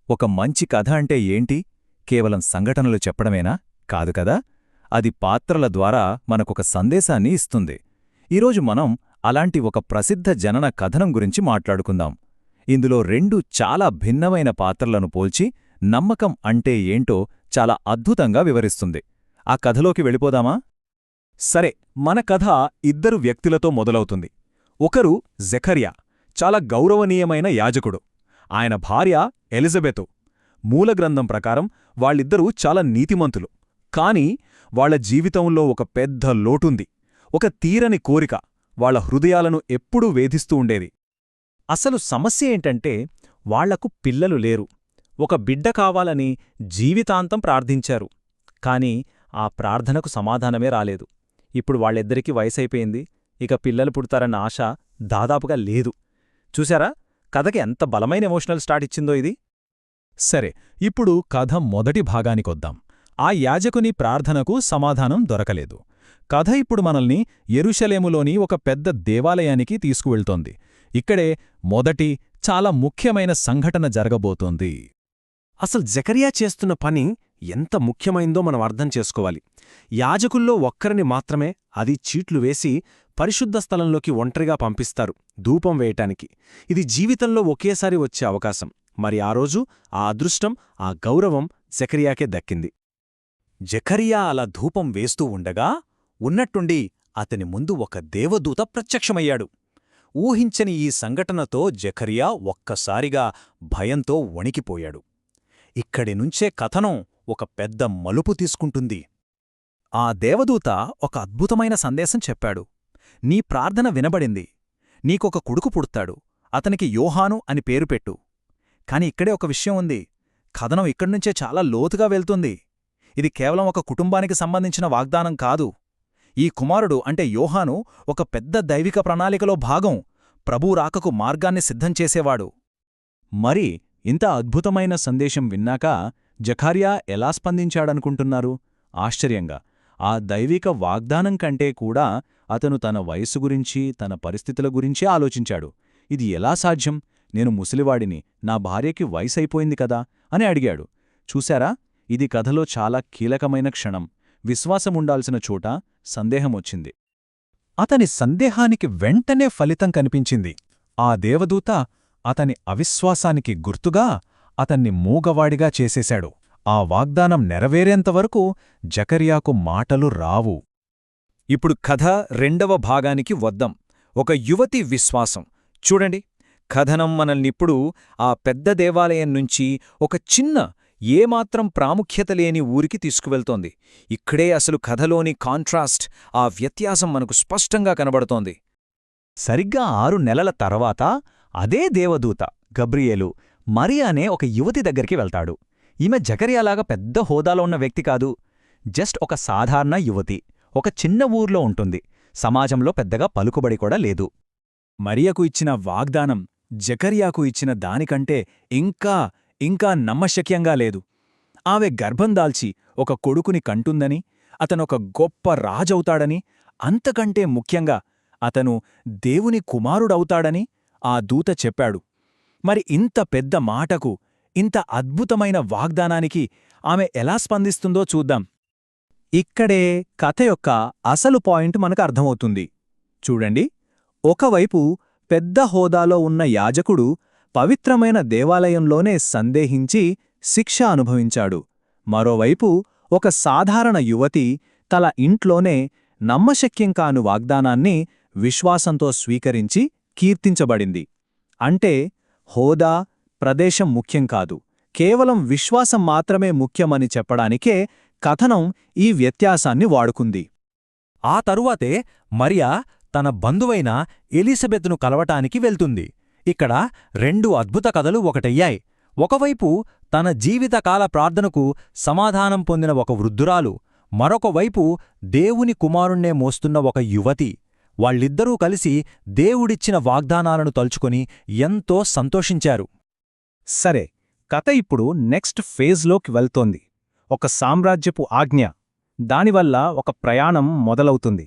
ఒక మంచి కథ అంటే ఏంటి? కేవలం సంఘటనలు చెప్పడమేనా? కాదు కదా! అది పాత్రల ద్వారా మనకొక సందేశాన్ని ఇస్తుంది. ఈరోజు మనం అలాంటి ఒక ప్రసిద్ధ జనన కథనం గురించి మాట్లాడుకుందాం. ఇందులో రెండు చాలా భిన్నమైన పాత్రలను పోల్చి నమ్మకం అంటే ఏంటో చాలా అద్భుతంగా వివరిస్తుంది. ఆ కథలోకి వెళ్ళిపోదామా? సరే, మన కథ ఇద్దరు వ్యక్తులతో మొదలవుతుంది. ఒకరు జెకర్యా, చాలా గౌరవనీయమైన యాజకుడు. ఆయన భార్య ఎలిజబెతు. మూలగ్రంథం ప్రకారం వాళ్ళిద్దరూ చాలా నీతిమంతులు. కాని వాళ్ల జీవితంలో ఒక పెద్ద లోటుంది. ఒక తీరని కోరిక వాళ్ల హృదయాలను ఎప్పుడూ వేధిస్తూ ఉండేది. అసలు సమస్య ఏంటంటే వాళ్లకు పిల్లలు లేరు. ఒక బిడ్డ కావాలని జీవితాంతం ప్రార్థించారు. కాని ఆ ప్రార్థనకు సమాధానమే రాలేదు. ఇప్పుడు వాళ్ళిద్దరికీ వయసైపోయింది. ఇక పిల్లలు పుడతారన్న ఆశ దాదాపుగా లేదు. చూశారా, కథకి ఎంత బలమైన ఎమోషనల్ స్టార్ట్ ఇచ్చిందో ఇది. సరే, ఇప్పుడు కథ మొదటి భాగానికొద్దాం. ఆ యాజకుని ప్రార్థనకు సమాధానం దొరకలేదు. కథ ఇప్పుడు మనల్ని యెరూషలేములోని ఒక పెద్ద దేవాలయానికి తీసుకువెళ్తోంది. ఇక్కడే మొదటి చాలా ముఖ్యమైన సంఘటన జరగబోతోంది. అసలు జెకర్యా చేస్తున్న పని ఎంత ముఖ్యమైందో మనం అర్థం చేసుకోవాలి. యాజకుల్లో ఒక్కరిని మాత్రమే, అది చీట్లు వేసి పరిశుద్ధ స్థలంలోకి ఒంటరిగా పంపిస్తారు ధూపం వేయటానికి. ఇది జీవితంలో ఒకేసారి వచ్చే అవకాశం. మరి ఆ రోజు ఆ అదృష్టం, ఆ గౌరవం జెకర్యాకే దక్కింది. జెకర్యా అలా ధూపం వేస్తూ ఉండగా ఉన్నట్టుండి అతని ముందు ఒక దేవదూత ప్రత్యక్షమయ్యాడు. ఊహించని ఈ సంఘటనతో జెకర్యా ఒక్కసారిగా భయంతో వణికిపోయాడు. ఇక్కడినుంచే కథనం ఒక పెద్ద మలుపు తీసుకుంటుంది. ఆ దేవదూత ఒక అద్భుతమైన సందేశం చెప్పాడు. నీ ప్రార్థన వినబడింది. నీకొక కొడుకు పుడతాడు. అతనికి యోహాను అని పేరు పెట్టు. కాని ఇక్కడే ఒక విషయం ఉంది. కథనం ఇక్కడ్నుంచే చాలా లోతుగా వెళ్తుంది. ఇది కేవలం ఒక కుటుంబానికి సంబంధించిన వాగ్దానం కాదు. ఈ కుమారుడు అంటే యోహాను ఒక పెద్ద దైవిక ప్రణాళికలో భాగం. ప్రభూ రాకకు మార్గాన్ని సిద్ధం చేసేవాడు. మరి ఇంత అద్భుతమైన సందేశం విన్నాక జెకర్యా ఎలా స్పందించాడనుకుంటున్నారు? ఆశ్చర్యంగా, ఆ దైవిక వాగ్దానం కంటే కూడా అతను తన వయస్సు గురించి, తన పరిస్థితుల గురించే ఆలోచించాడు. ఇది ఎలా సాధ్యం? నేను ముసలివాడిని, నా భార్యకి వయసైపోయింది కదా అని అడిగాడు. చూశారా, ఇది కథలో చాలా కీలకమైన క్షణం. విశ్వాసముండాల్సిన చోట సందేహమొచ్చింది. అతని సందేహానికి వెంటనే ఫలితం కనిపించింది. ఆ దేవదూత అతని అవిశ్వాసానికి గుర్తుగా అతన్ని మూగవాడిగా చేసేశాడు. ఆ వాగ్దానం నెరవేరేంతవరకు జెకర్యాకు మాటలు రావు. ఇప్పుడు కథ రెండవ భాగానికి వద్దాం. ఒక యువతి విశ్వాసం. చూడండి, కథనం మనల్నిప్పుడు ఆ పెద్ద దేవాలయం నుంచి ఒక చిన్న, ఏమాత్రం ప్రాముఖ్యత లేని ఊరికి తీసుకువెళ్తోంది. ఇక్కడే అసలు కథలోని కాంట్రాస్ట్, ఆ వ్యత్యాసం మనకు స్పష్టంగా కనబడుతోంది. సరిగ్గా 6 నెలల తర్వాత అదే దేవదూత గబ్రియేలు మరియా అనే ఒక యువతి దగ్గరికి వెళ్తాడు. ఈమె జెకర్యాలాగా పెద్ద హోదాలో ఉన్న వ్యక్తి కాదు. జస్ట్ ఒక సాధారణ యువతి. ఒక చిన్న ఊర్లో ఉంటుంది. సమాజంలో పెద్దగా పలుకుబడి కూడా లేదు. మరియకు ఇచ్చిన వాగ్దానం జెకర్యాకు ఇచ్చిన దానికంటే ఇంకా నమ్మశక్యంగా లేదు. ఆమె గర్భం దాల్చి ఒక కొడుకుని కంటుందని, అతనొక గొప్ప రాజవుతాడని, అంతకంటే ముఖ్యంగా అతను దేవుని కుమారుడవుతాడని ఆ దూత చెప్పాడు. మరి ఇంత పెద్ద మాటకు, ఇంత అద్భుతమైన వాగ్దానానికి ఆమె ఎలా స్పందిస్తుందో చూద్దాం. ఇక్కడే కథ యొక్క అసలు పాయింట్ మనకు అర్థమవుతుంది. చూడండి, ఒకవైపు పెద్ద హోదాలో ఉన్న యాజకుడు పవిత్రమైన దేవాలయంలోనే సందేహించి శిక్ష అనుభవించాడు. మరోవైపు ఒక సాధారణ యువతి తన ఇంట్లోనే నమ్మశక్యం కాని వాగ్దానాన్ని విశ్వాసంతో స్వీకరించి కీర్తించబడింది. అంటే హోదా, ప్రదేశం ముఖ్యం కాదు, కేవలం విశ్వాసం మాత్రమే ముఖ్యమని చెప్పడానికే కథనం ఈ వ్యత్యాసాన్ని వాడుకుంది. ఆ తరువాతే మరియా తన బంధువైన ఎలిజబెతును కలవటానికి వెళ్తుంది. ఇక్కడ 2 అద్భుత కథలు ఒకటయ్యాయి. ఒకవైపు తన జీవితకాల ప్రార్థనకు సమాధానం పొందిన ఒక వృద్ధురాలు, మరొకవైపు దేవుని కుమారుణ్ణే మోస్తున్న ఒక యువతి. వాళ్ళిద్దరూ కలిసి దేవుడిచ్చిన వాగ్దానాలను తలుచుకొని ఎంతో సంతోషించారు. సరే, కథ ఇప్పుడు నెక్స్ట్ ఫేజ్లోకి వెళ్తోంది. ఒక సామ్రాజ్యపు ఆజ్ఞ. దానివల్ల ఒక ప్రయాణం మొదలవుతుంది.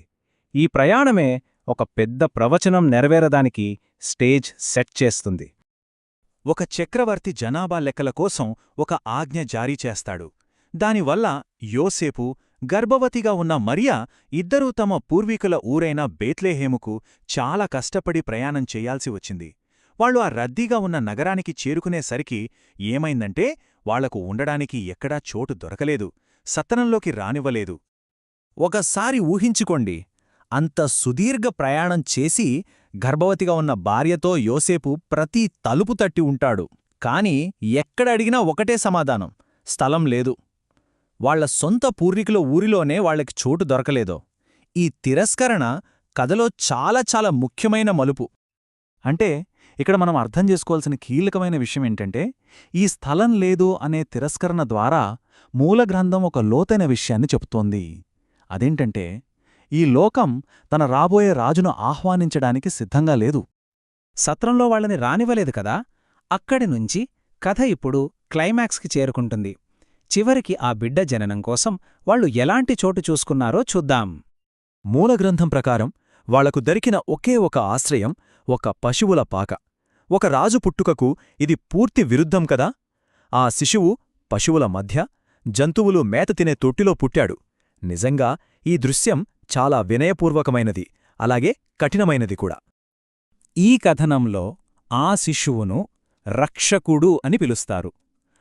ఈ ప్రయాణమే ఒక పెద్ద ప్రవచనం నెరవేరడానికి స్టేజ్ సెట్ చేస్తుంది. ఒక చక్రవర్తి జనాభా లెక్కల కోసం ఒక ఆజ్ఞ జారీ చేస్తాడు. దానివల్ల యోసేపు, గర్భవతిగా ఉన్న మరియా ఇద్దరూ తమ పూర్వీకుల ఊరైన బేత్లెహేముకు చాలా కష్టపడి ప్రయాణం చెయ్యాల్సి వచ్చింది. వాళ్ళు ఆ రద్దీగా ఉన్న నగరానికి చేరుకునేసరికి ఏమైందంటే వాళ్లకు ఉండడానికి ఎక్కడా చోటు దొరకలేదు, సత్తనంలోకి రానివ్వలేదు. ఒకసారి ఊహించుకోండి, అంత సుదీర్ఘ ప్రయాణం చేసి గర్భవతిగా ఉన్న భార్యతో యోసేపు ప్రతి తలుపు తట్టి ఉంటాడు. కాని ఎక్కడ అడిగినా ఒకటే సమాధానం: స్థలం లేదు. వాళ్ల సొంత పూర్వీకుల ఊరిలోనే వాళ్లకి చోటు దొరకలేదో. ఈ తిరస్కరణ కథలో చాలా చాలా ముఖ్యమైన మలుపు. అంటే ఇక్కడ మనం అర్థం చేసుకోవాల్సిన కీలకమైన విషయమేంటంటే, ఈ స్థలం లేదు అనే తిరస్కరణ ద్వారా మూలగ్రంథం ఒక లోతైన విషయాన్ని చెబుతోంది. అదేంటంటే, ఈ లోకం తన రాబోయే రాజును ఆహ్వానించడానికి సిద్ధంగా లేదు. సత్రంలో వాళ్ళని రానివ్వలేదు కదా. అక్కడినుంచి కథ ఇప్పుడు క్లైమాక్స్కి చేరుకుంటుంది. చివరికి ఆ బిడ్డ జననం కోసం వాళ్ళు ఎలాంటి చోటు చూసుకున్నారో చూద్దాం. మూలగ్రంథం ప్రకారం వాళ్లకు దొరికిన ఒకే ఒక ఆశ్రయం ఒక పశువుల పాక. ఒక రాజు పుట్టుకకు ఇది పూర్తి విరుద్ధం కదా. ఆ శిశువు పశువుల మధ్య, జంతువులు మేత తినే తొట్టిలో పుట్టాడు. నిజంగా ఈ దృశ్యం చాలా వినయపూర్వకమైనది, అలాగే కఠినమైనది కూడా. ఈ కథనంలో ఆ శిశువును రక్షకుడు అని పిలుస్తారు.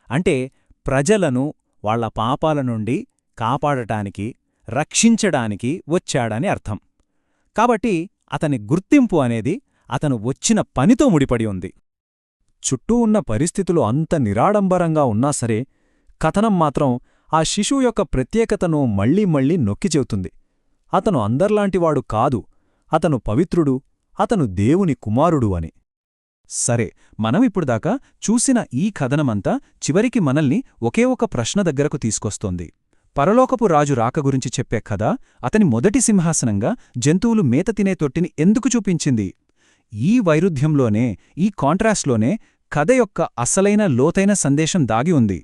అంటే ప్రజలను వాళ్ల పాపాల నుండి కాపాడటానికి, రక్షించడానికి వచ్చాడని అర్థం. కాబట్టి అతని గుర్తింపు అనేది అతను వచ్చిన పనితో ముడిపడి ఉంది. చుట్టూ ఉన్న పరిస్థితులు అంత నిరాడంబరంగా ఉన్నా సరే, కథనం మాత్రం ఆ శిశువు యొక్క ప్రత్యేకతను మళ్లీ మళ్లీ నొక్కి చెబుతుంది. అతను అందర్లాంటివాడు కాదు, అతను పవిత్రుడు, అతను దేవుని కుమారుడు అని. సరే, మనమిప్పుడుదాకా చూసిన ఈ కథనమంతా చివరికి మనల్ని ఒకే ఒక ప్రశ్న దగ్గరకు తీసుకొస్తోంది. పరలోకపు రాజు రాక గురించి చెప్పే కథ అతని మొదటి సింహాసనంగా జంతువులు మేత తినే తొట్టిని ఎందుకు చూపించింది? ఈ వైరుధ్యంలోనే, ఈ కాంట్రాస్ట్లోనే కథ యొక్క అసలైన లోతైన సందేశం దాగి ఉంది.